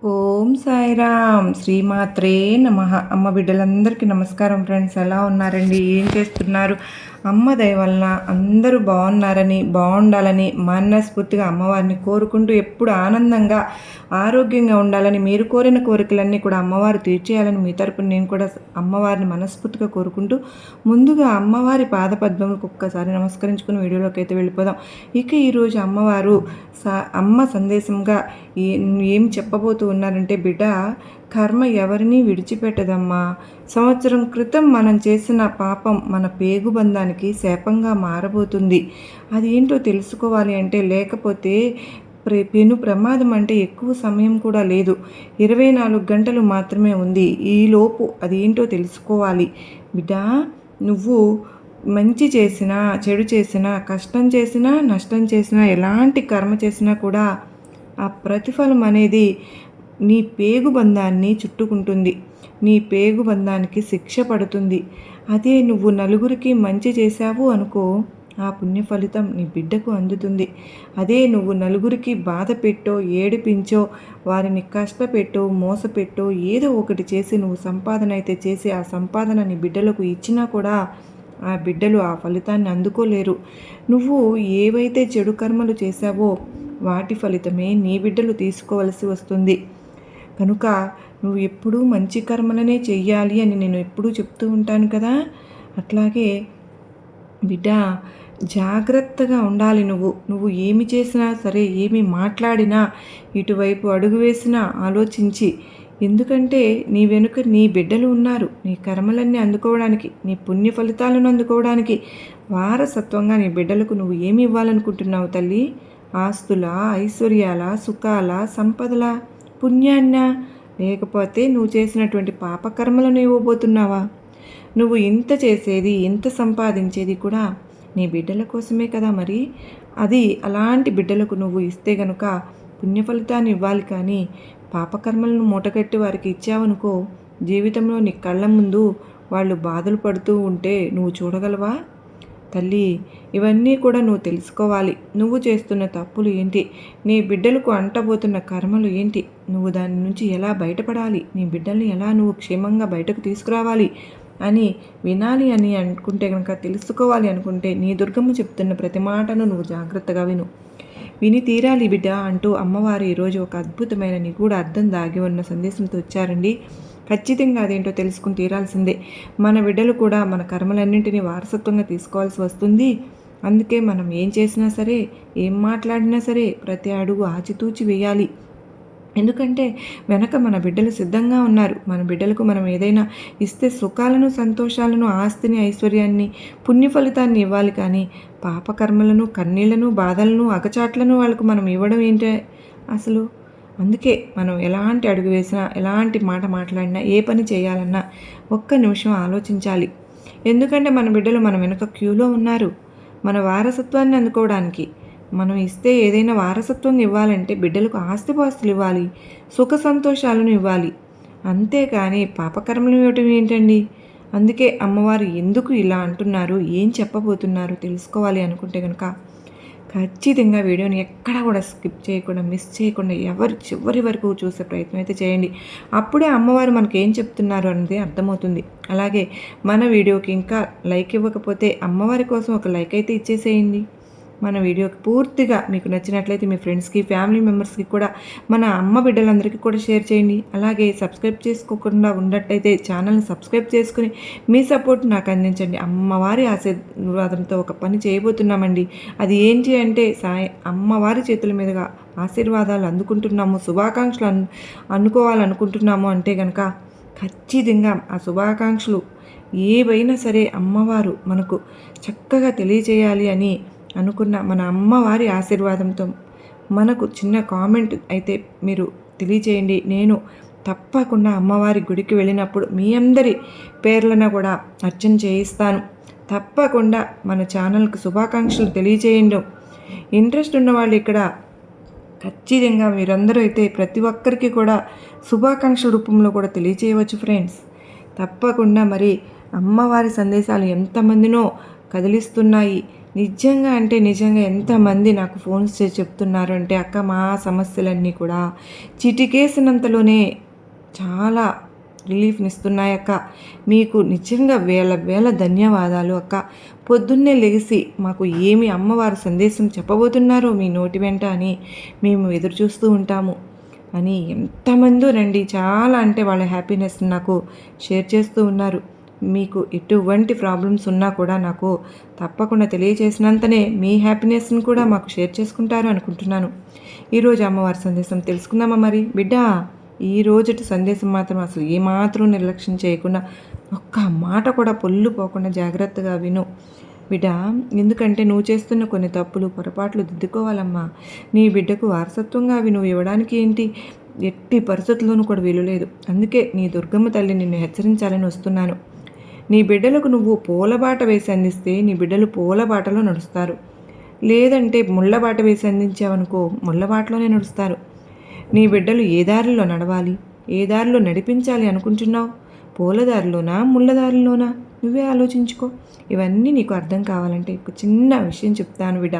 ఓం సాయిరామ్ శ్రీమాత్రే నమః. అమ్మ బిడ్డలందరికీ నమస్కారం ఫ్రెండ్స్. ఎలా ఉన్నారండి? ఏం చేస్తున్నారు? అమ్మ దయ వలన అందరూ బాగుండాలని మనస్ఫూర్తిగా అమ్మవారిని కోరుకుంటూ ఎప్పుడు ఆనందంగా ఆరోగ్యంగా ఉండాలని, మీరు కోరిన కోరికలన్నీ కూడా అమ్మవారు తీర్చేయాలని మీ తరపున నేను కూడా అమ్మవారిని మనస్ఫూర్తిగా కోరుకుంటూ ముందుగా అమ్మవారి పాదపద్మములకు ఒక్కసారి నమస్కరించుకుని వీడియోలోకి అయితే వెళ్ళిపోదాం. ఇక ఈరోజు అమ్మవారు అమ్మ సందేశంగా ఏం చెప్పబోతూ ఉన్నారంటే, బిడ్డ, కర్మ ఎవరినీ విడిచిపెట్టదమ్మా. సంవత్సరం క్రితం మనం చేసిన పాపం మన పేగుబంధానికి శాపంగా మారబోతుంది. అది ఏంటో తెలుసుకోవాలి అంటే, లేకపోతే పెను ప్రమాదం అంటే ఎక్కువ సమయం కూడా లేదు. 24 గంటలు మాత్రమే ఉంది. ఈలోపు అదేంటో తెలుసుకోవాలి. బిడ్డ, నువ్వు మంచి చేసినా, చెడు చేసినా, కష్టం చేసినా, నష్టం చేసినా, ఎలాంటి కర్మ చేసినా కూడా ఆ ప్రతిఫలం అనేది నీ పేగుబంధాన్ని చుట్టుకుంటుంది. నీ పేగుబంధానికి శిక్ష పడుతుంది. అదే నువ్వు నలుగురికి మంచి చేశావు అనుకో, ఆ పుణ్య ఫలితం నీ బిడ్డకు అందుతుంది. అదే నువ్వు నలుగురికి బాధ పెట్టో, ఏడిపించో, వారిని కష్టపెట్టో, మోసపెట్టో, ఏదో ఒకటి చేసి నువ్వు సంపాదన అయితే చేసి ఆ సంపాదన నీ బిడ్డలకు ఇచ్చినా కూడా ఆ బిడ్డలు ఆ ఫలితాన్ని అందుకోలేరు. నువ్వు ఏవైతే చెడు కర్మలు చేశావో వాటి ఫలితమే నీ బిడ్డలు తీసుకోవలసి వస్తుంది. కనుక నువ్వు ఎప్పుడూ మంచి కర్మలనే చెయ్యాలి అని నేను ఎప్పుడూ చెప్తూ ఉంటాను కదా. అట్లాగే బిడ్డ, జాగ్రత్తగా ఉండాలి. నువ్వు ఏమి చేసినా సరే, ఏమి మాట్లాడినా, ఇటువైపు అడుగు వేసినా ఆలోచించి. ఎందుకంటే నీ వెనుక నీ బిడ్డలు ఉన్నారు. నీ కర్మలన్నీ అందుకోవడానికి, నీ పుణ్య ఫలితాలను అందుకోవడానికి. వారసత్వంగా నీ బిడ్డలకు నువ్వు ఏమి ఇవ్వాలనుకుంటున్నావు తల్లి? ఆస్తుల, ఐశ్వర్యాల, సుఖాల, సంపదల, పుణ్యాన్న, లేకపోతే నువ్వు చేసినటువంటి పాపకర్మలను ఇవ్వబోతున్నావా? నువ్వు ఇంత చేసేది, ఇంత సంపాదించేది కూడా నీ బిడ్డల కోసమే కదా. మరి అది అలాంటి బిడ్డలకు నువ్వు ఇస్తే గనుక పుణ్య ఫలితాన్ని ఇవ్వాలి. కానీ పాపకర్మలను మూటగట్టి వారికి ఇచ్చావనుకో, జీవితంలో నీ కళ్ళ ముందు వాళ్ళు బాధలు పడుతూ ఉంటే నువ్వు చూడగలవా? తల్లి, ఇవన్నీ కూడా నువ్వు తెలుసుకోవాలి. నువ్వు చేస్తున్న తప్పులు ఏంటి, నీ బిడ్డలకు అంటబోతున్న కర్మలు ఏంటి, నువ్వు దాని నుంచి ఎలా బయటపడాలి, నీ బిడ్డల్ని ఎలా నువ్వు క్షేమంగా బయటకు తీసుకురావాలి అని వినాలి అని అనుకుంటే కనుక, తెలుసుకోవాలి అనుకుంటే, నీ దుర్గమ్మ చెప్తున్న ప్రతి మాటను నువ్వు జాగ్రత్తగా విని తీరాలి బిడ్డ అంటూ అమ్మవారు ఈరోజు ఒక అద్భుతమైన నిగూఢ అర్థం దాగి ఉన్న సందేశంతో వచ్చారండి. ఖచ్చితంగా అదేంటో తెలుసుకుని తీరాల్సిందే. మన బిడ్డలు కూడా మన కర్మలన్నింటినీ వారసత్వంగా తీసుకోవాల్సి వస్తుంది. అందుకే మనం ఏం చేసినా సరే, ఏం మాట్లాడినా సరే, ప్రతి అడుగు ఆచితూచి వేయాలి. ఎందుకంటే వెనక మన బిడ్డలు సిద్ధంగా ఉన్నారు. మన బిడ్డలకు మనం ఏదైనా ఇస్తే సుఖాలను, సంతోషాలను, ఆస్తిని, ఐశ్వర్యాన్ని, పుణ్య ఫలితాన్ని ఇవ్వాలి. కానీ పాపకర్మలను, కన్నీళ్లను, బాధలను, అగచాట్లను వాళ్ళకు మనం ఇవ్వడం ఏంటే అసలు? అందుకే మనం ఎలాంటి అడుగు వేసినా, ఎలాంటి మాట మాట్లాడినా, ఏ పని చేయాలన్నా ఒక్క నిమిషం ఆలోచించాలి. ఎందుకంటే మన బిడ్డలు మన వెనుక క్యూలో ఉన్నారు, మన వారసత్వాన్ని అందుకోవడానికి. మనం ఇస్తే ఏదైనా వారసత్వం ఇవ్వాలంటే బిడ్డలకు ఆస్తిపాస్తులు ఇవ్వాలి, సుఖ సంతోషాలను ఇవ్వాలి. అంతేకాని పాపకర్మలు ఇవ్వటం ఏంటండి? అందుకే అమ్మవారు ఎందుకు ఇలా అంటున్నారు, ఏం చెప్పబోతున్నారు తెలుసుకోవాలి అనుకుంటే కనుక ఖచ్చితంగా వీడియోని ఎక్కడా కూడా స్కిప్ చేయకుండా, మిస్ చేయకుండా చివరి వరకు చూసే ప్రయత్నం అయితే చేయండి. అప్పుడే అమ్మవారు మనకి ఏం చెప్తున్నారు అన్నది అర్థమవుతుంది. అలాగే మన వీడియోకి ఇంకా లైక్ ఇవ్వకపోతే అమ్మవారి కోసం ఒక లైక్ అయితే ఇచ్చేసేయండి. మన వీడియోకి పూర్తిగా మీకు నచ్చినట్లయితే మీ ఫ్రెండ్స్కి, ఫ్యామిలీ మెంబర్స్కి కూడా, మన అమ్మ బిడ్డలందరికీ కూడా షేర్ చేయండి. అలాగే సబ్స్క్రైబ్ చేసుకోకుండా ఉన్నట్టయితే ఛానల్ని సబ్స్క్రైబ్ చేసుకుని మీ సపోర్ట్ నాకు అందించండి. అమ్మవారి ఆశీర్వాదంతో ఒక పని చేయబోతున్నామండి. అది ఏంటి అంటే, అమ్మవారి చేతుల మీదుగా ఆశీర్వాదాలు అందుకుంటున్నాము, శుభాకాంక్షలు అనుకోవాలనుకుంటున్నాము అంటే కనుక ఖచ్చితంగా ఆ శుభాకాంక్షలు ఏవైనా సరే అమ్మవారు మనకు చక్కగా తెలియజేయాలి అని అనుకున్న మన అమ్మవారి ఆశీర్వాదంతో మనకు చిన్న కామెంట్ అయితే మీరు తెలియచేయండి. నేను తప్పకుండా అమ్మవారి గుడికి వెళ్ళినప్పుడు మీ అందరి పేర్లను కూడా అర్చన చేయిస్తాను. తప్పకుండా మన ఛానల్కి శుభాకాంక్షలు తెలియచేయండి. ఇంట్రెస్ట్ ఉన్నవాళ్ళు ఇక్కడ ఖచ్చితంగా మీరందరూ అయితే ప్రతి ఒక్కరికి కూడా శుభాకాంక్షల రూపంలో కూడా తెలియచేయవచ్చు ఫ్రెండ్స్. తప్పకుండా మరి అమ్మవారి సందేశాలు ఎంతమందినో కదిలిస్తున్నాయి. నిజంగా అంటే నిజంగా ఎంతమంది నాకు ఫోన్స్ చేసి చెప్తున్నారు అంటే, అక్క మా సమస్యలన్నీ కూడా చిటికేసినంతలోనే చాలా రిలీఫ్‌నిస్తున్నాయక్క. మీకు నిజంగా వేల వేల ధన్యవాదాలు అక్క. పొద్దున్నే లెగిసి మాకు ఏమి అమ్మవారు సందేశం చెప్పబోతున్నారో మీ నోటి వెంట అని మేము ఎదురు చూస్తూ ఉంటాము అని ఎంతమందో రండి. చాలా అంటే వాళ్ళ హ్యాపీనెస్ నాకు షేర్ చేస్తూ ఉన్నారు. మీకు ఎటువంటి ప్రాబ్లమ్స్ ఉన్నా కూడా నాకు తప్పకుండా తెలియచేసినంతనే మీ హ్యాపీనెస్ని కూడా మాకు షేర్ చేసుకుంటారు అనుకుంటున్నాను. ఈరోజు అమ్మవారి సందేశం తెలుసుకుందామా మరి బిడ్డ? ఈ రోజుటి సందేశం మాత్రం అసలు ఏమాత్రం నిర్లక్ష్యం చేయకుండా ఒక్క మాట కూడా పొల్లు పోకుండా జాగ్రత్తగా విను బిడ్డ. ఎందుకంటే నువ్వు చేస్తున్న కొన్ని తప్పులు పొరపాట్లు దిద్దుకోవాలమ్మా. నీ బిడ్డకు వారసత్వంగా అవి నువ్వు ఇవ్వడానికి ఏంటి ఎట్టి పరిస్థితుల్లోనూ కూడా వీలులేదు. అందుకే నీ దుర్గమ్మ తల్లి నిన్ను హెచ్చరించాలని వస్తున్నాను. నీ బిడ్డలకు నువ్వు పూలబాట వేసి అందిస్తే నీ బిడ్డలు పూలబాటలో నడుస్తారు. లేదంటే ముళ్ళబాట వేసి అందించావనుకో ముళ్ళబాటలోనే నడుస్తారు. నీ బిడ్డలు ఏ దారిలో నడవాలి, ఏ దారిలో నడిపించాలి అనుకుంటున్నావు? పూలదారిలోనా ముళ్ళదారిలోనా? నువ్వే ఆలోచించుకో. ఇవన్నీ నీకు అర్థం కావాలంటే ఒక చిన్న విషయం చెప్తాను బిడ్డ.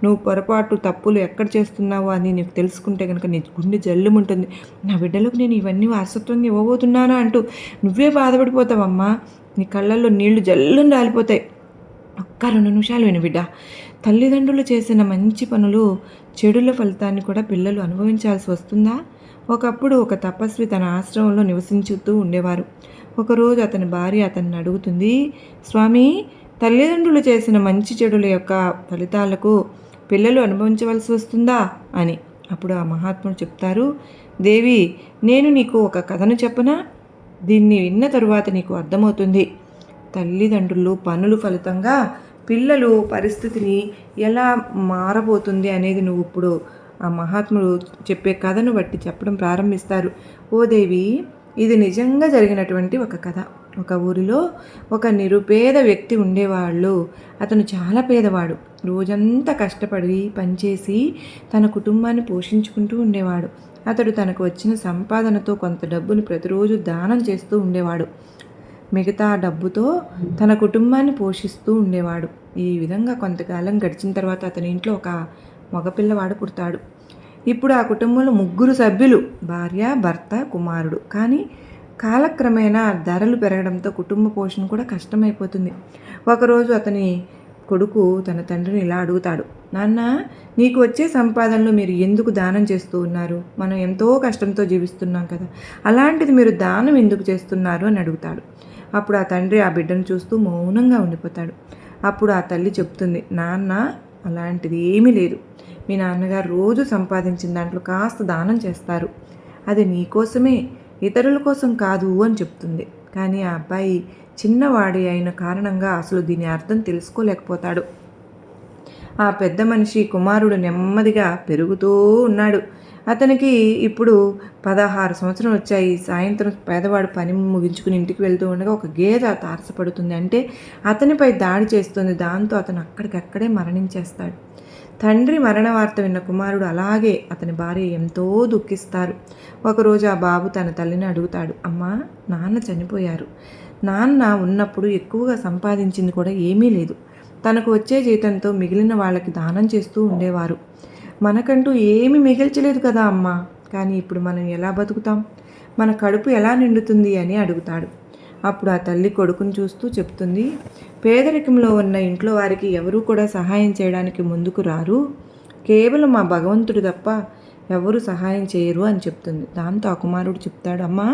నువ్వు పొరపాటు తప్పులు ఎక్కడ చేస్తున్నావో అని నీకు తెలుసుకుంటే కనుక నీ గుండె జల్లుముంటుంది. నా బిడ్డలకు నేను ఇవన్నీ వారసత్వంగా ఇవ్వబోతున్నానా అంటూ నువ్వే బాధపడిపోతావమ్మా. నీ కళ్ళల్లో నీళ్లు జల్లుని రాలిపోతాయి. ఒక్క 2 నిమిషాలు విను బిడ్డ. తల్లిదండ్రులు చేసిన మంచి పనులు చెడుల ఫలితాన్ని కూడా పిల్లలు అనుభవించాల్సి వస్తుందా? ఒకప్పుడు ఒక తపస్వి తన ఆశ్రమంలో నివసించుతూ ఉండేవారు. ఒకరోజు అతని భార్య అతన్ని అడుగుతుంది, స్వామి, తల్లిదండ్రులు చేసిన మంచి చెడుల యొక్క ఫలితాలకు పిల్లలు అనుభవించవలసి వస్తుందా అని. అప్పుడు ఆ మహాత్ముడు చెప్తారు, దేవి, నేను నీకు ఒక కథను చెప్పనా? దీన్ని విన్న తరువాత నీకు అర్థమవుతుంది. తల్లిదండ్రులు పనుల ఫలితంగా పిల్లలు పరిస్థితిని ఎలా మారబోతుంది అనేది నువ్వు ఇప్పుడు ఆ మహాత్ముడు చెప్పే కథను బట్టి చెప్పడం ప్రారంభిస్తారు. ఓ దేవి, ఇది నిజంగా జరిగినటువంటి ఒక కథ. ఒక ఊరిలో ఒక నిరుపేద వ్యక్తి ఉండేవాళ్ళు. అతను చాలా పేదవాడు. రోజంతా కష్టపడి పనిచేసి తన కుటుంబాన్ని పోషించుకుంటూ ఉండేవాడు. అతడు తనకు వచ్చిన సంపాదనతో కొంత డబ్బును ప్రతిరోజు దానం చేస్తూ ఉండేవాడు. మిగతా డబ్బుతో తన కుటుంబాన్ని పోషిస్తూ ఉండేవాడు. ఈ విధంగా కొంతకాలం గడిచిన తర్వాత అతని ఇంట్లో ఒక మగపిల్లవాడు పుడతాడు. ఇప్పుడు ఆ కుటుంబంలో 3 సభ్యులు, భార్య, భర్త, కుమారుడు. కానీ కాలక్రమేణా ధరలు పెరగడంతో కుటుంబ పోషణ కూడా కష్టమైపోతుంది. ఒకరోజు అతని కొడుకు తన తండ్రిని ఇలా అడుగుతాడు, నాన్న, నీకు వచ్చే సంపాదనలు మీరు ఎందుకు దానం చేస్తూ ఉన్నారు? మనం ఎంతో కష్టంతో జీవిస్తున్నాం కదా, అలాంటిది మీరు దానం ఎందుకు చేస్తున్నారు అని అడుగుతాడు. అప్పుడు ఆ తండ్రి ఆ బిడ్డను చూస్తూ మౌనంగా ఉండిపోతాడు. అప్పుడు ఆ తల్లి చెప్తుంది, నాన్న, అలాంటిది ఏమీ లేదు. మీ నాన్నగారు రోజు సంపాదించిన దాంట్లో కాస్త దానం చేస్తారు. అది నీకోసమే, ఇతరుల కోసం కాదు అని చెప్తుంది. కానీ ఆ అబ్బాయి చిన్నవాడి అయిన కారణంగా అసలు దీని అర్థం తెలుసుకోలేకపోతాడు. ఆ పెద్ద మనిషి కుమారుడు నెమ్మదిగా పెరుగుతూ ఉన్నాడు. అతనికి ఇప్పుడు 16 సంవత్సరం వచ్చాయి. సాయంత్రం పేదవాడు పని ముగించుకుని ఇంటికి వెళ్తూ ఉండగా ఒక గేదె తారసపడుతుంది. అంటే అతనిపై దాడి చేస్తుంది. దాంతో అతను అక్కడికక్కడే మరణించేస్తాడు. తండ్రి మరణ వార్త విన్న కుమారుడు అలాగే అతని భార్య ఎంతో దుఃఖిస్తారు. ఒకరోజు ఆ బాబు తన తల్లిని అడుగుతాడు, అమ్మా, నాన్న చనిపోయారు. నాన్న ఉన్నప్పుడు ఎక్కువగా సంపాదించింది కూడా ఏమీ లేదు. తనకు వచ్చే జీతంతో మిగిలిన వాళ్ళకి దానం చేస్తూ ఉండేవారు. మనకంటూ ఏమీ మిగిల్చలేదు కదా అమ్మా. కానీ ఇప్పుడు మనం ఎలా బతుకుతాం? మన కడుపు ఎలా నిండుతుంది అని అడుగుతాడు. అప్పుడు ఆ తల్లి కొడుకుని చూస్తూ చెప్తుంది, పేదరికంలో ఉన్న ఇంట్లో వారికి ఎవరూ కూడా సహాయం చేయడానికి ముందుకు రారు. కేవలం మా భగవంతుడు తప్ప ఎవరు సహాయం చేయరు అని చెప్తుంది. దాంతో ఆ కుమారుడు చెప్తాడు, అమ్మా,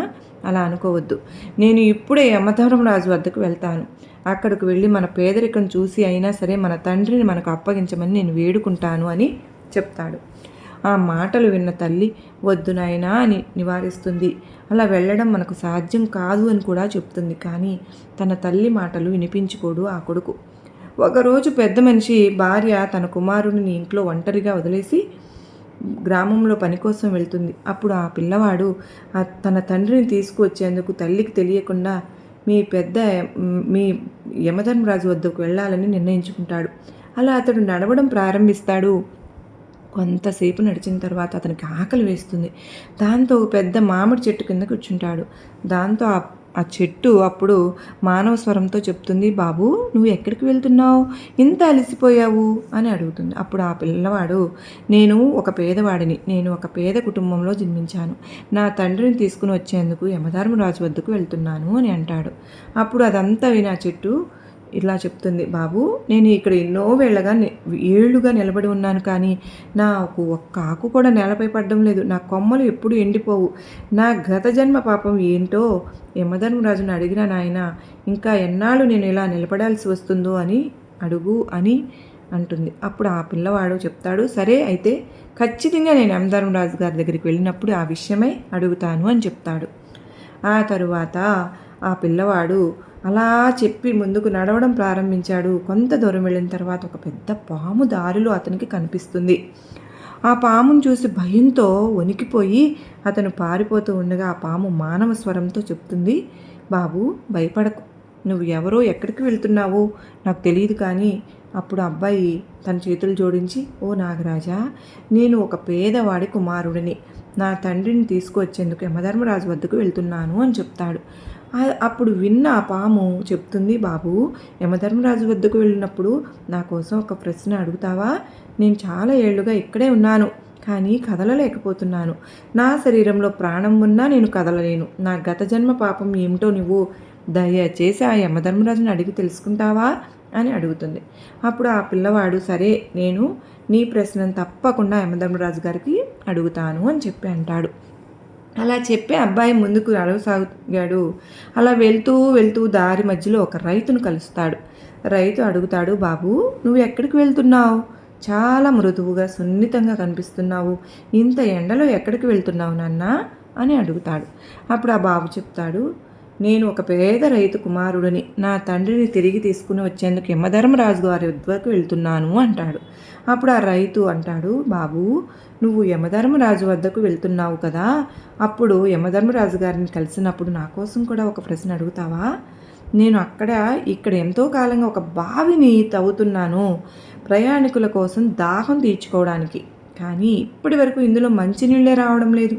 అలా అనుకోవద్దు. నేను ఇప్పుడే యమధర్మరాజు వద్దకు వెళ్తాను. అక్కడికి వెళ్ళి మన పేదరికం చూసి అయినా సరే మన తండ్రిని మనకు అప్పగించమని నేను వేడుకుంటాను అని చెప్తాడు. ఆ మాటలు విన్న తల్లి వద్దు నాయనా అని నివారిస్తుంది. అలా వెళ్ళడం మనకు సాధ్యం కాదు అని కూడా చెప్తుంది. కానీ తన తల్లి మాటలు వినిపించుకోడు ఆ కొడుకు. ఒకరోజు పెద్ద మనిషి భార్య తన కుమారుడిని ఇంట్లో ఒంటరిగా వదిలేసి గ్రామంలో పని కోసం వెళ్తుంది. అప్పుడు ఆ పిల్లవాడు తన తండ్రిని తీసుకువచ్చేందుకు తల్లికి తెలియకుండా మీ యమధర్మరాజు వద్దకు వెళ్ళాలని నిర్ణయించుకుంటాడు. అలా అతడు నడవడం ప్రారంభిస్తాడు. కొంతసేపు నడిచిన తర్వాత అతనికి ఆకలి వేస్తుంది. దాంతో పెద్ద మామిడి చెట్టు కింద కూర్చుంటాడు. దాంతో ఆ చెట్టు అప్పుడు మానవ స్వరంతో చెప్తుంది, బాబు నువ్వు ఎక్కడికి వెళ్తున్నావు, ఇంత అలసిపోయావు అని అడుగుతుంది. అప్పుడు ఆ పిల్లవాడు, నేను ఒక పేదవాడిని, నేను ఒక పేద కుటుంబంలో జన్మించాను, నా తండ్రిని తీసుకుని వచ్చేందుకు యమధర్మరాజు వద్దకు వెళ్తున్నాను అని అంటాడు. అప్పుడు అదంతా విని ఆ చెట్టు ఇలా చెప్తుంది, బాబు నేను ఇక్కడ ఎన్నో ఏళ్ళుగా నిలబడి ఉన్నాను, కానీ నాకు ఒక్క ఆకు కూడా నేలపై పడడం లేదు, నా కొమ్మలు ఎప్పుడు ఎండిపోవు, నా గత జన్మ పాపం ఏంటో యమధర్మరాజును అడిగిన నాయన, ఇంకా ఎన్నాళ్ళు నేను ఇలా నిలబడాల్సి వస్తుందో అని అడుగు అని అంటుంది. అప్పుడు ఆ పిల్లవాడు చెప్తాడు, సరే అయితే ఖచ్చితంగా నేను యమధర్మరాజు గారి దగ్గరికి వెళ్ళినప్పుడు ఆ విషయమై అడుగుతాను అని చెప్తాడు. ఆ తరువాత ఆ పిల్లవాడు అలా చెప్పి ముందుకు నడవడం ప్రారంభించాడు. కొంత దూరం వెళ్ళిన తర్వాత ఒక పెద్ద పాము దారిలో అతనికి కనిపిస్తుంది. ఆ పామును చూసి భయంతో వణికిపోయి అతను పారిపోతూ ఉండగా ఆ పాము మానవ స్వరంతో చెప్తుంది, బాబు భయపడకు, నువ్వు ఎవరో ఎక్కడికి వెళ్తున్నావో నాకు తెలియదు, కానీ అప్పుడు అబ్బాయి తన చేతులు జోడించి, ఓ నాగరాజా, నేను ఒక పేదవాడి కుమారుడిని, నా తండ్రిని తీసుకువచ్చేందుకు యమధర్మరాజు వద్దకు వెళ్తున్నాను అని చెప్తాడు. అప్పుడు విన్న ఆ పాము చెప్తుంది, బాబు యమధర్మరాజు వద్దకు వెళ్ళినప్పుడు నా కోసం ఒక ప్రశ్న అడుగుతావా, నేను చాలా ఏళ్లుగా ఇక్కడే ఉన్నాను, కానీ కదలలేకపోతున్నాను, నా శరీరంలో ప్రాణం ఉన్నా నేను కదలలేను, నా గత జన్మ పాపం ఏమిటో నువ్వు దయచేసి ఆ యమధర్మరాజుని అడిగి తెలుసుకుంటావా అని అడుగుతుంది. అప్పుడు ఆ పిల్లవాడు, సరే నేను నీ ప్రశ్నను తప్పకుండా యమధర్మరాజు గారికి అడుగుతాను అని చెప్పి అంటాడు. అలా చెప్పి అబ్బాయి ముందుకు అడగసాగాడు. అలా వెళ్తూ వెళ్తూ దారి మధ్యలో ఒక రైతును కలుస్తాడు. రైతు అడుగుతాడు, బాబు నువ్వు ఎక్కడికి వెళ్తున్నావు, చాలా మృదువుగా సున్నితంగా కనిపిస్తున్నావు, ఇంత ఎండలో ఎక్కడికి వెళ్తున్నావు నాన్న అని అడుగుతాడు. అప్పుడు ఆ బాబు చెప్తాడు, నేను ఒక పేద రైతు కుమారుడిని, నా తండ్రిని తిరిగి తీసుకుని వచ్చేందుకు యమధర్మరాజు గారి వద్దకు వెళ్తున్నాను అంటాడు. అప్పుడు ఆ రైతు అంటాడు, బాబు నువ్వు యమధర్మరాజు వద్దకు వెళ్తున్నావు కదా, అప్పుడు యమధర్మరాజు గారిని కలిసినప్పుడు నా కోసం కూడా ఒక ప్రశ్న అడుగుతావా, నేను ఇక్కడ ఎంతో కాలంగా ఒక బావిని తవ్వుతున్నాను ప్రయాణికుల కోసం దాహం తీర్చుకోవడానికి, కానీ ఇప్పటి వరకు ఇందులో మంచినీళ్ళే రావడం లేదు,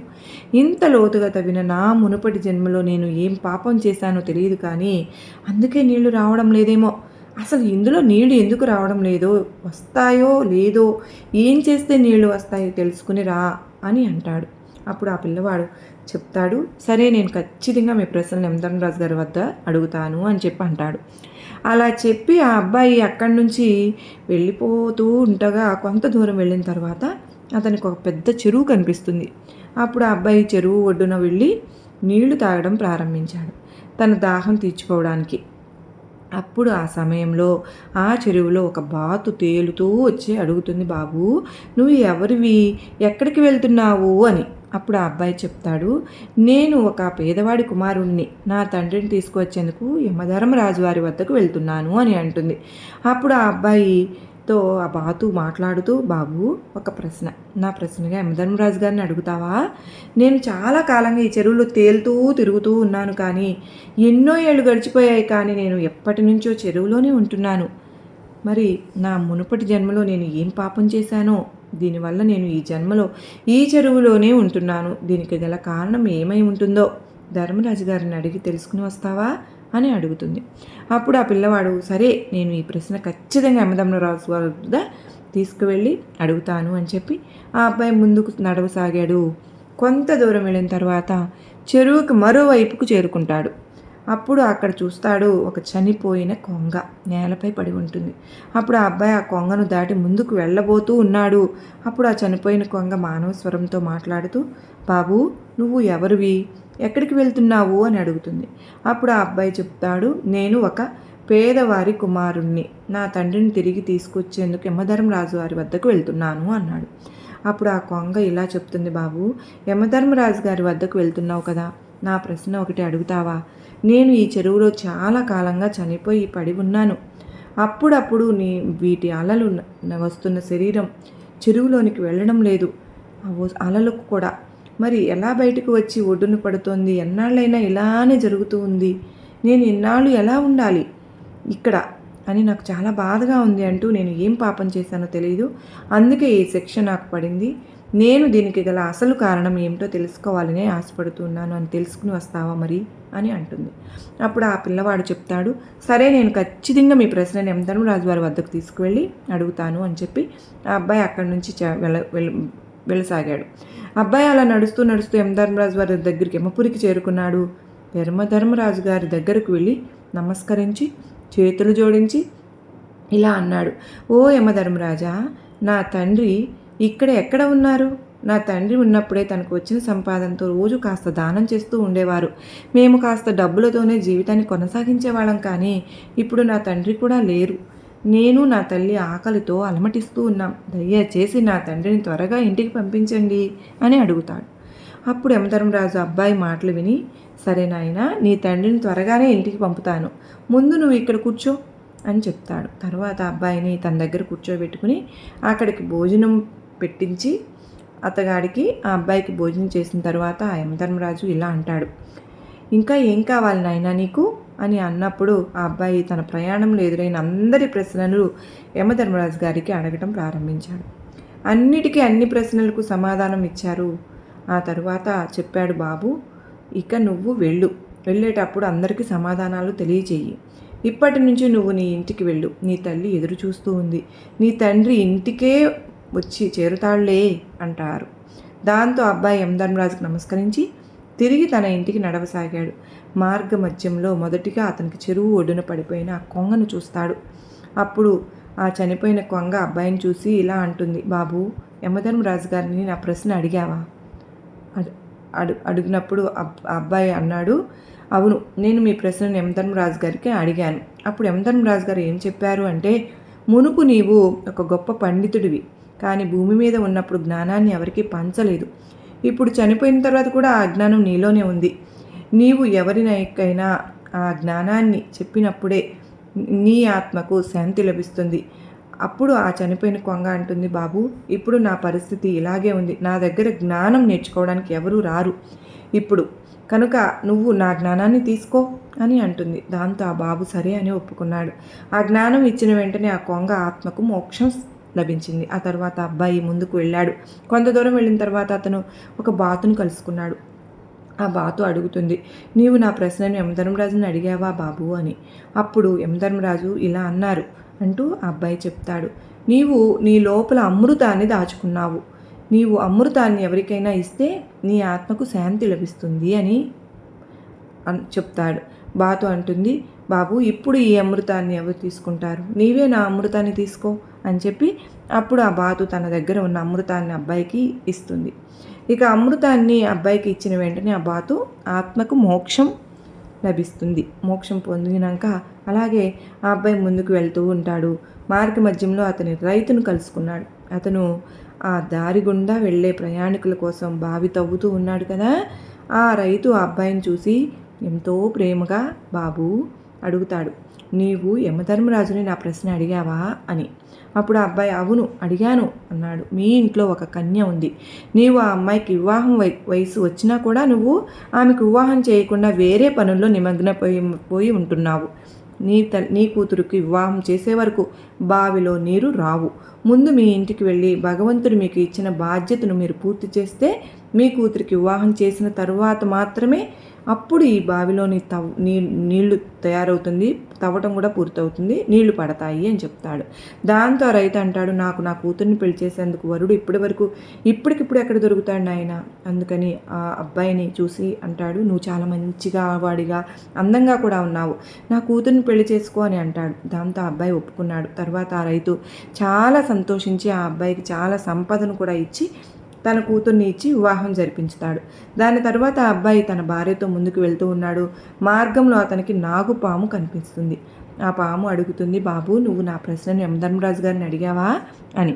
ఇంత లోతుగా తవ్విన నా మునుపటి జన్మలో నేను ఏం పాపం చేశానో తెలియదు, కానీ అందుకే నీళ్లు రావడం లేదేమో, అసలు ఇందులో నీళ్లు ఎందుకు రావడం లేదో, వస్తాయో లేదో, ఏం చేస్తే నీళ్లు వస్తాయో తెలుసుకుని రా అని అంటాడు. అప్పుడు ఆ పిల్లవాడు చెప్తాడు, సరే నేను ఖచ్చితంగా మీ ప్రశ్నలు యమధర్మరాజు గారి వద్ద అడుగుతాను అని చెప్పి అంటాడు. అలా చెప్పి ఆ అబ్బాయి అక్కడి నుంచి వెళ్ళిపోతూ ఉండగా కొంత దూరం వెళ్ళిన తర్వాత అతనికి ఒక పెద్ద చెరువు కనిపిస్తుంది. అప్పుడు ఆ అబ్బాయి చెరువు ఒడ్డున వెళ్ళి నీళ్లు తాగడం ప్రారంభించాడు తన దాహం తీర్చుకోవడానికి. అప్పుడు ఆ సమయంలో ఆ చెరువులో ఒక బాతు తేలుతూ వచ్చి అడుగుతుంది, బాబు నువ్వు ఎవరివి, ఎక్కడికి వెళ్తున్నావు అని. అప్పుడు ఆ అబ్బాయి చెప్తాడు, నేను ఒక పేదవాడి కుమారుణ్ణి, నా తండ్రిని తీసుకువచ్చేందుకు యమధర్మరాజు వారి వద్దకు వెళ్తున్నాను అని అంటుంది. అప్పుడు ఆ అబ్బాయితో ఆ బాతు మాట్లాడుతూ, బాబు ఒక ప్రశ్న, నా ప్రశ్నగా యమధర్మరాజు గారిని అడుగుతావా, నేను చాలా కాలంగా ఈ చెరువులో తేలుతూ తిరుగుతూ ఉన్నాను, కానీ ఎన్నో ఏళ్ళు గడిచిపోయాయి, కానీ నేను ఎప్పటి నుంచో చెరువులోనే ఉంటున్నాను, మరి నా మునుపటి జన్మలో నేను ఏం పాపం చేశానో, దీనివల్ల నేను ఈ జన్మలో ఈ చెరువులోనే ఉంటున్నాను, దీనికి గల కారణం ఏమై ఉంటుందో ధర్మరాజు గారిని అడిగి తెలుసుకుని వస్తావా అని అడుగుతుంది. అప్పుడు ఆ పిల్లవాడు, సరే నేను ఈ ప్రశ్న ఖచ్చితంగా యమధర్మరాజు గారి వద్ద తీసుకువెళ్ళి అడుగుతాను అని చెప్పి ఆ అబ్బాయి ముందుకు నడవసాగాడు. కొంత దూరం వెళ్ళిన తర్వాత చెరువుకి మరోవైపుకు చేరుకుంటాడు. అప్పుడు అక్కడ చూస్తాడు, ఒక చనిపోయిన కొంగ నేలపై పడి ఉంటుంది. అప్పుడు ఆ అబ్బాయి ఆ కొంగను దాటి ముందుకు వెళ్ళబోతూ ఉన్నాడు. అప్పుడు ఆ చనిపోయిన కొంగ మానవ స్వరంతో మాట్లాడుతూ, బాబు నువ్వు ఎవరివి, ఎక్కడికి వెళ్తున్నావు అని అడుగుతుంది. అప్పుడు ఆ అబ్బాయి చెప్తాడు, నేను ఒక పేదవారి కుమారుణ్ణి, నా తండ్రిని తిరిగి తీసుకొచ్చేందుకు యమధర్మరాజు వారి వద్దకు వెళ్తున్నాను అన్నాడు. అప్పుడు ఆ కొంగ ఇలా చెప్తుంది, బాబు యమధర్మరాజు గారి వద్దకు వెళ్తున్నావు కదా, నా ప్రశ్న ఒకటి అడుగుతావా, నేను ఈ చెరువులో చాలా కాలంగా చనిపోయి పడి ఉన్నాను, అప్పుడప్పుడు వీటి అలలు వస్తున్న శరీరం చెరువులోనికి వెళ్ళడం లేదు, అలలకు కూడా మరి ఎలా బయటకు వచ్చి ఒడ్డున పడుతోంది, ఎన్నాళ్ళైనా ఇలానే జరుగుతూ ఉంది, నేను ఇన్నాళ్ళు ఎలా ఉండాలి ఇక్కడ అని నాకు చాలా బాధగా ఉంది అంటూ నేను ఏం పాపం చేశానో తెలియదు, అందుకే ఈ శిక్ష నాకు పడింది, నేను దీనికి గల అసలు కారణం ఏమిటో తెలుసుకోవాలని ఆశపడుతున్నాను అని తెలుసుకుని వస్తావా మరి అని అంటుంది. అప్పుడు ఆ పిల్లవాడు చెప్తాడు, సరే నేను ఖచ్చితంగా మీ ప్రశ్నని యమధర్మరాజు వారి వద్దకు తీసుకువెళ్ళి అడుగుతాను అని చెప్పి ఆ అబ్బాయి అక్కడి నుంచి వెళ్ళసాగాడు. అబ్బాయి అలా నడుస్తూ నడుస్తూ యమధర్మరాజు వారి దగ్గరికి యమపురికి చేరుకున్నాడు. యమధర్మరాజు గారి దగ్గరకు వెళ్ళి నమస్కరించి చేతులు జోడించి ఇలా అన్నాడు, ఓ యమధర్మరాజా, నా తండ్రి ఎక్కడ ఉన్నారు? నా తండ్రి ఉన్నప్పుడే తనకు వచ్చిన సంపాదనతో రోజు కాస్త దానం చేస్తూ ఉండేవారు. మేము కాస్త డబ్బులతోనే జీవితాన్ని కొనసాగించేవాళ్ళం. కానీ ఇప్పుడు నా తండ్రి కూడా లేరు. నేను నా తల్లి ఆకలితో అలమటిస్తూ ఉన్నాం. దయచేసి నా తండ్రిని త్వరగా ఇంటికి పంపించండి అని అడుగుతాడు. అప్పుడు యమధర్మరాజు అబ్బాయి మాటలు విని, సరే నాయనా, నీ తండ్రిని త్వరగానే ఇంటికి పంపుతాను, ముందు నువ్వు ఇక్కడ కూర్చో అని చెప్తాడు. తర్వాత అబ్బాయిని తన దగ్గర కూర్చోబెట్టుకుని అక్కడికి భోజనం పెట్టించి అతగాడికి ఆ అబ్బాయికి భోజనం చేసిన తర్వాత ఆ యమధర్మరాజు ఇలా అంటాడు, ఇంకా ఏం కావాలి నాయనా నీకు అని అన్నప్పుడు ఆ అబ్బాయి తన ప్రయాణంలో ఎదురైన అందరి ప్రశ్నలు యమధర్మరాజు గారికి అడగటం ప్రారంభించాడు. అన్నిటికీ అన్ని ప్రశ్నలకు సమాధానం ఇచ్చారు. ఆ తరువాత చెప్పాడు, బాబు ఇక నువ్వు వెళ్ళేటప్పుడు అందరికీ సమాధానాలు తెలియచేయి. ఇప్పటి నుంచి నువ్వు నీ ఇంటికి వెళ్ళు. నీ తల్లి ఎదురు చూస్తూ ఉంది. నీ తండ్రి ఇంటికే వచ్చి చేరుతాళ్లే అంటారు. దాంతో అబ్బాయి యమధర్మరాజుకు నమస్కరించి తిరిగి తన ఇంటికి నడవసాగాడు. మార్గ మధ్యంలో మొదటిగా అతనికి చెరువు ఒడ్డున పడిపోయిన ఆ కొంగను చూస్తాడు. అప్పుడు ఆ చనిపోయిన కొంగ అబ్బాయిని చూసి ఇలా అంటుంది, బాబు, యమధర్మరాజు గారిని నా ప్రశ్న అడిగావా? అడిగినప్పుడు అబ్బాయి అన్నాడు, అవును, నేను మీ ప్రశ్నను యమధర్మరాజు గారికి అడిగాను. అప్పుడు యమధర్మరాజు గారు ఏం చెప్పారు అంటే, మునుపు నీవు ఒక గొప్ప పండితుడివి, కానీ భూమి మీద ఉన్నప్పుడు జ్ఞానాన్ని ఎవరికీ పంచలేదు. ఇప్పుడు చనిపోయిన తర్వాత కూడా ఆ జ్ఞానం నీలోనే ఉంది. నీవు ఎవరినైనా ఆ జ్ఞానాన్ని చెప్పినప్పుడే నీ ఆత్మకు శాంతి లభిస్తుంది. అప్పుడు ఆ చనిపోయిన కొంగ అంటుంది, బాబు, ఇప్పుడు నా పరిస్థితి ఇలాగే ఉంది. నా దగ్గర జ్ఞానం నేర్చుకోవడానికి ఎవరూ రారు ఇప్పుడు, కనుక నువ్వు నా జ్ఞానాన్ని తీసుకో అని అంటుంది. దాంతో ఆ బాబు సరే అని ఒప్పుకున్నాడు. ఆ జ్ఞానం ఇచ్చిన వెంటనే ఆ కొంగ ఆత్మకు మోక్షం లభించింది. ఆ తర్వాత అబ్బాయి ముందుకు వెళ్ళాడు. కొంత దూరం వెళ్ళిన తర్వాత అతను ఒక బాతును కలుసుకున్నాడు. ఆ బాతు అడుగుతుంది, నీవు నా ప్రశ్నను యమధర్మరాజుని అడిగావా బాబు అని. అప్పుడు యమధర్మరాజు ఇలా అన్నారు అంటూ ఆ అబ్బాయి చెప్తాడు, నీవు నీ లోపల అమృతాన్ని దాచుకున్నావు. నీవు అమృతాన్ని ఎవరికైనా ఇస్తే నీ ఆత్మకు శాంతి లభిస్తుంది అని చెప్తాడు. బాతు అంటుంది, బాబు, ఇప్పుడు ఈ అమృతాన్ని ఎవరు తీసుకుంటారు? నీవే నా అమృతాన్ని తీసుకో అని చెప్పి అప్పుడు ఆ బాతు తన దగ్గర ఉన్న అమృతాన్ని అబ్బాయికి ఇస్తుంది. ఇక అమృతాన్ని అబ్బాయికి ఇచ్చిన వెంటనే ఆ బాతు ఆత్మకు మోక్షం లభిస్తుంది. మోక్షం పొందినాక అలాగే ఆ అబ్బాయి ముందుకు వెళ్తూ ఉంటాడు. మార్గ మధ్యంలో అతని రైతును కలుసుకున్నాడు. అతను ఆ దారి గుండా వెళ్ళే ప్రయాణికుల కోసం బావి తవ్వుతూ ఉన్నాడు కదా. ఆ రైతు ఆ అబ్బాయిని చూసి ఎంతో ప్రేమగా బాబు అడుగుతాడు, నీవు యమధర్మరాజుని నా ప్రశ్న అడిగావా అని. అప్పుడు ఆ అబ్బాయి అవును అడిగాను అన్నాడు. మీ ఇంట్లో ఒక కన్య ఉంది. నీవు ఆ అమ్మాయికి వివాహం వయసు వచ్చినా కూడా నువ్వు ఆమెకు వివాహం చేయకుండా వేరే పనుల్లో నిమగ్నపోయి ఉంటున్నావు. నీ కూతురుకి వివాహం చేసే వరకు బావిలో నీరు రావు. ముందు మీ ఇంటికి వెళ్ళి భగవంతుడు మీకు ఇచ్చిన బాధ్యతను మీరు పూర్తి చేస్తే మీ కూతురికి వివాహం చేసిన తరువాత మాత్రమే అప్పుడు ఈ బావిలోని నీళ్లు తయారవుతుంది, తవ్వటం కూడా పూర్తవుతుంది, నీళ్లు పడతాయి అని చెప్తాడు. దాంతో రైతు అంటాడు, నాకు నా కూతుర్ని పెళ్లి చేసేందుకు వరుడు ఇప్పటికిప్పుడు ఎక్కడ దొరుకుతాడు నాయన. అందుకని ఆ అబ్బాయిని చూసి అంటాడు, నువ్వు చాలా మంచిగా వాడిగా అందంగా కూడా ఉన్నావు, నా కూతుర్ని పెళ్లి చేసుకో అని అంటాడు. దాంతో ఆ అబ్బాయి ఒప్పుకున్నాడు. తర్వాత ఆ రైతు చాలా సంతోషించి ఆ అబ్బాయికి చాలా సంపదను కూడా ఇచ్చి తన కూతుర్ని ఇచ్చి వివాహం జరిపించుతాడు. దాని తర్వాత ఆ అబ్బాయి తన భార్యతో ముందుకు వెళ్తూ ఉన్నాడు. మార్గంలో అతనికి నాగుపాము కనిపిస్తుంది. ఆ పాము అడుగుతుంది, బాబు, నువ్వు నా ప్రశ్నను యమధర్మరాజు గారిని అడిగావా అని.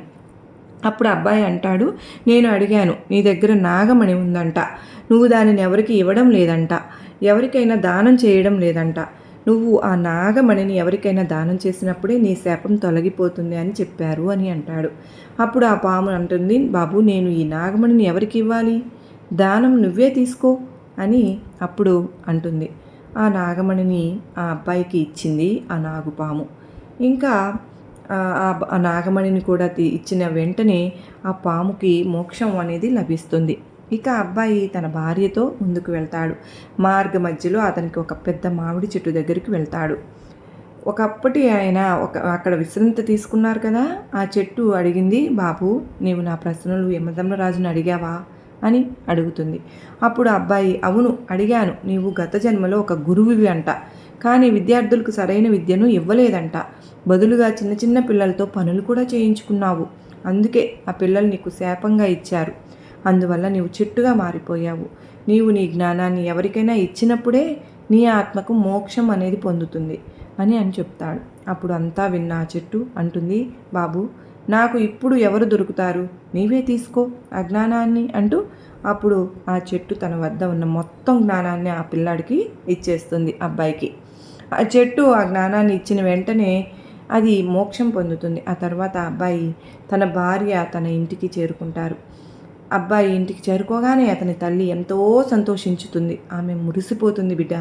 అప్పుడు అబ్బాయి అంటాడు, నేను అడిగాను, నీ దగ్గర నాగమణి ఉందంట, నువ్వు దానిని ఎవరికి ఇవ్వడం లేదంట, ఎవరికైనా దానం చేయడం లేదంట. నువ్వు ఆ నాగమణిని ఎవరికైనా దానం చేసినప్పుడే నీ శాపం తొలగిపోతుంది అని చెప్పారు అని అంటాడు. అప్పుడు ఆ పాము అంటుంది, బాబు, నేను ఈ నాగమణిని ఎవరికి ఇవ్వాలి? దానం నువ్వే తీసుకో అని అప్పుడు అంటుంది. ఆ నాగమణిని ఆ అబ్బాయికి ఇచ్చింది ఆ నాగుపాము. ఇంకా ఆ నాగమణిని కూడా ఇచ్చిన వెంటనే ఆ పాముకి మోక్షం అనేది లభిస్తుంది. ఇక అబ్బాయి తన భార్యతో ముందుకు వెళ్తాడు. మార్గ మధ్యలో అతనికి ఒక పెద్ద మామిడి చెట్టు దగ్గరికి వెళ్తాడు. ఒకప్పటి ఆయన అక్కడ విశ్రాంతి తీసుకున్నారు కదా, ఆ చెట్టు అడిగింది, బాబు నీవు నా ప్రశ్నలు యమధర్మరాజుని అడిగావా అని అడుగుతుంది. అప్పుడు అబ్బాయి, అవును అడిగాను, నీవు గత జన్మలో ఒక గురువువి అంట, కానీ విద్యార్థులకు సరైన విద్యను ఇవ్వలేదంట, బదులుగా చిన్న చిన్న పిల్లలతో పనులు కూడా చేయించుకున్నావు, అందుకే ఆ పిల్లలు నీకు శాపంగా ఇచ్చారు, అందువల్ల నీవు చెట్టుగా మారిపోయావు, నీవు నీ జ్ఞానాన్ని ఎవరికైనా ఇచ్చినప్పుడే నీ ఆత్మకు మోక్షం అనేది పొందుతుంది అని చెప్తాడు. అప్పుడు అంతా విన్న ఆ చెట్టు అంటుంది, బాబు నాకు ఇప్పుడు ఎవరు దొరుకుతారు, నీవే తీసుకో ఆ జ్ఞానాన్ని అంటూ అప్పుడు ఆ చెట్టు తన వద్ద ఉన్న మొత్తం జ్ఞానాన్ని ఆ పిల్లాడికి ఇచ్చేస్తుంది, అబ్బాయికి. ఆ చెట్టు ఆ జ్ఞానాన్ని ఇచ్చిన వెంటనే అది మోక్షం పొందుతుంది. ఆ తర్వాత అబ్బాయి తన భార్య తన ఇంటికి చేరుకుంటారు. అబ్బాయి ఇంటికి చేరుకోగానే అతని తల్లి ఎంతో సంతోషించుతుంది. ఆమె మురిసిపోతుంది, బిడ్డ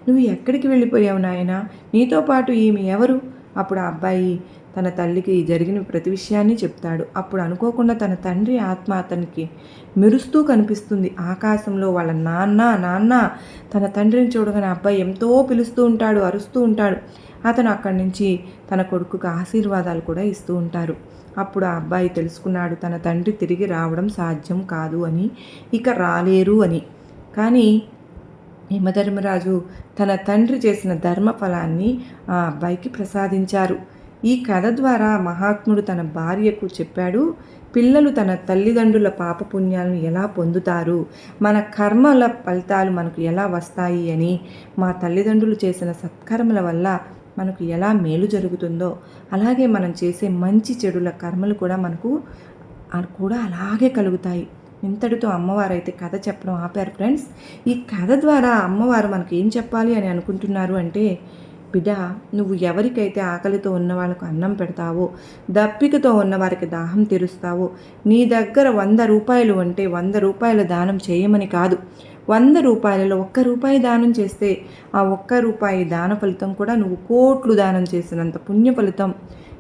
నువ్వు ఎక్కడికి వెళ్ళిపోయావు నాయనా, నీతో పాటు ఈమె ఎవరు? అప్పుడు ఆ అబ్బాయి తన తల్లికి జరిగిన ప్రతి విషయాన్ని చెప్తాడు. అప్పుడు అనుకోకుండా తన తండ్రి ఆత్మ అతనికి మెరుస్తూ కనిపిస్తుంది ఆకాశంలో. వాళ్ళ నాన్న తన తండ్రిని చూడగానే అబ్బాయి ఎంతో పిలుస్తూ ఉంటాడు, అరుస్తూ ఉంటాడు. అతను అక్కడి నుంచి తన కొడుకుకు ఆశీర్వాదాలు కూడా ఇస్తూ ఉంటారు. అప్పుడు ఆ అబ్బాయి తెలుసుకున్నాడు తన తండ్రి తిరిగి రావడం సాధ్యం కాదు అని, ఇక రాలేరు అని. కానీ యమధర్మరాజు తన తండ్రి చేసిన ధర్మఫలాన్ని ఆ అబ్బాయికి ప్రసాదించారు. ఈ కథ ద్వారా మహాత్ముడు తన భార్యకు చెప్పాడు, పిల్లలు తన తల్లిదండ్రుల పాపపుణ్యాలను ఎలా పొందుతారు, మన కర్మల ఫలితాలు మనకు ఎలా వస్తాయి అని, మా తల్లిదండ్రులు చేసిన సత్కర్మల వల్ల మనకు ఎలా మేలు జరుగుతుందో అలాగే మనం చేసే మంచి చెడుల కర్మలు కూడా మనకు కూడా అలాగే కలుగుతాయి. ఇంతటితో అమ్మవారైతే కథ చెప్పడం ఆపారు ఫ్రెండ్స్. ఈ కథ ద్వారా అమ్మవారు మనకు ఏం చెప్పాలి అని అనుకుంటున్నారు అంటే, బిడ్డ నువ్వు ఎవరికైతే ఆకలితో ఉన్న వాళ్ళకు అన్నం పెడతావో, దప్పికతో ఉన్నవారికి దాహం తీరుస్తావో, నీ దగ్గర 100 రూపాయలు అంటే 100 రూపాయల దానం చేయమని కాదు, 100 రూపాయలలో 1 రూపాయి దానం చేస్తే ఆ 1 రూపాయి దాన ఫలితం కూడా నువ్వు కోట్లు దానం చేసినంత పుణ్య ఫలితం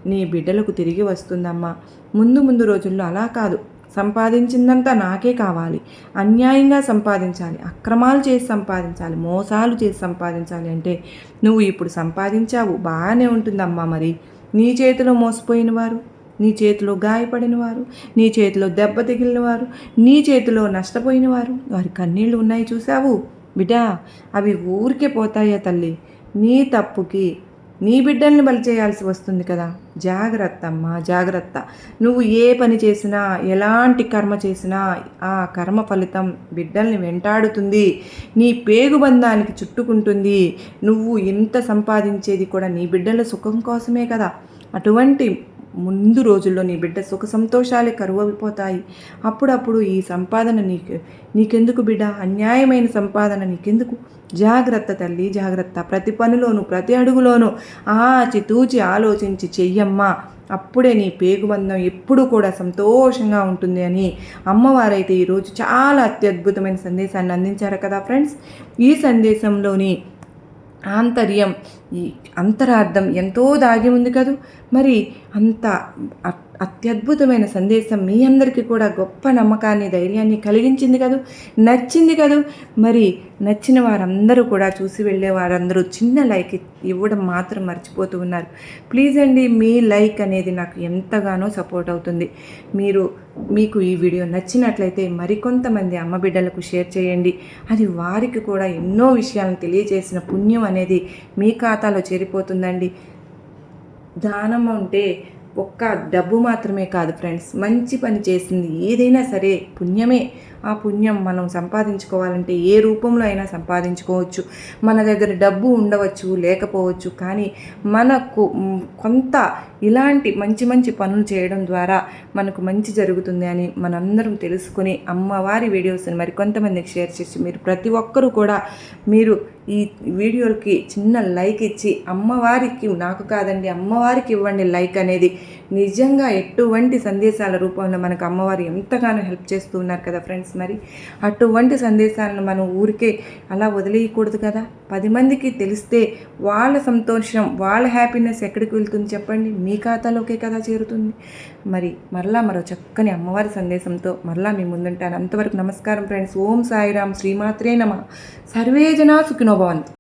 నీ బిడ్డలకు తిరిగి వస్తుందమ్మా. ముందు రోజుల్లో అలా కాదు, సంపాదించిందంతా నాకే కావాలి, అన్యాయంగా సంపాదించాలి, అక్రమాలు చేసి సంపాదించాలి, మోసాలు చేసి సంపాదించాలి అంటే నువ్వు ఇప్పుడు సంపాదించావు బాగానే ఉంటుందమ్మా, మరి నీ చేతిలో మోసపోయిన వారు, నీ చేతిలో గాయపడిన వారు, నీ చేతిలో దెబ్బ తగిలిన వారు, నీ చేతిలో నష్టపోయిన వారు, వారి కన్నీళ్లు ఉన్నాయి చూసావు బిడ్డా, అవి ఊరికే పోతాయా తల్లి, నీ తప్పుకి నీ బిడ్డల్ని బలి చేయాల్సి వస్తుంది కదా, జాగ్రత్త అమ్మా జాగ్రత్త. నువ్వు ఏ పని చేసినా ఎలాంటి కర్మ చేసినా ఆ కర్మ ఫలితం బిడ్డల్ని వెంటాడుతుంది, నీ పేగుబంధానికి చుట్టుకుంటుంది. నువ్వు ఇంత సంపాదించేది కూడా నీ బిడ్డల సుఖం కోసమే కదా. అటువంటి ముందు రోజుల్లో నీ బిడ్డ సుఖ సంతోషాలే కరువైపోతాయి. అప్పుడప్పుడు ఈ సంపాదన నీకెందుకు బిడ్డ, అన్యాయమైన సంపాదన నీకెందుకు? జాగ్రత్త తల్లి జాగ్రత్త. ప్రతి పనిలోనూ ప్రతి అడుగులోనూ ఆచితూచి ఆలోచించి చెయ్యమ్మా, అప్పుడే నీ పేగుబంధం ఎప్పుడు కూడా సంతోషంగా ఉంటుంది అని అమ్మవారైతే ఈరోజు చాలా అత్యద్భుతమైన సందేశాన్ని అందించారు కదా ఫ్రెండ్స్. ఈ సందేశంలోని ఆంతర్యం, ఈ అంతరార్థం ఎంతో దాగి ఉంది కదూ. మరి అంత అత్యద్భుతమైన సందేశం మీ అందరికీ కూడా గొప్ప నమ్మకాన్ని ధైర్యాన్ని కలిగించింది కదూ, నచ్చింది కదూ. మరి నచ్చిన వారందరూ కూడా చూసి వెళ్ళే వారందరూ చిన్న లైక్ ఇవ్వడం మాత్రం మర్చిపోతూ ఉన్నారు. ప్లీజ్ అండి, మీ లైక్ అనేది నాకు ఎంతగానో సపోర్ట్ అవుతుంది. మీకు ఈ వీడియో నచ్చినట్లయితే మరికొంతమంది అమ్మ బిడ్డలకు షేర్ చేయండి. అది వారికి కూడా ఎన్నో విషయాలను తెలియజేసిన పుణ్యం అనేది మీ ఖాతాలో చేరిపోతుందండి. దానం అంటే ఒక్క డబ్బు మాత్రమే కాదు ఫ్రెండ్స్, మంచి పని చేసింది ఏదైనా సరే పుణ్యమే. ఆ పుణ్యం మనం సంపాదించుకోవాలంటే ఏ రూపంలో అయినా సంపాదించుకోవచ్చు. మన దగ్గర డబ్బు ఉండవచ్చు లేకపోవచ్చు, కానీ మనకు కొంత ఇలాంటి మంచి పనులు చేయడం ద్వారా మనకు మంచి జరుగుతుంది అని మనందరం తెలుసుకుని అమ్మవారి వీడియోస్ని మరికొంతమందికి షేర్ చేసి మీరు ప్రతి ఒక్కరూ కూడా మీరు ఈ వీడియోలకి చిన్న లైక్ ఇచ్చి అమ్మవారికి, నాకు కాదండి అమ్మవారికి ఇవ్వండి లైక్ అనేది. నిజంగా ఎటువంటి సందేశాల రూపంలో మనకు అమ్మవారు ఎంతగానో హెల్ప్ చేస్తూ ఉన్నారు కదా ఫ్రెండ్స్. మరి అటువంటి సందేశాలను మనం ఊరికే అలా వదిలేయకూడదు కదా. 10 మందికి తెలిస్తే వాళ్ళ సంతోషం, వాళ్ళ హ్యాపీనెస్ ఎక్కడికి వెళ్తుంది చెప్పండి? మీ ఖాతాలోకే కదా చేరుతుంది. మరి మరలా మరో చక్కని అమ్మవారి సందేశంతో మరలా మీ ముందుంటాను. అంతవరకు నమస్కారం ఫ్రెండ్స్. ఓం సాయిరామ్, శ్రీమాత్రే నమః. సర్వే జనా సుఖినో భవంతు.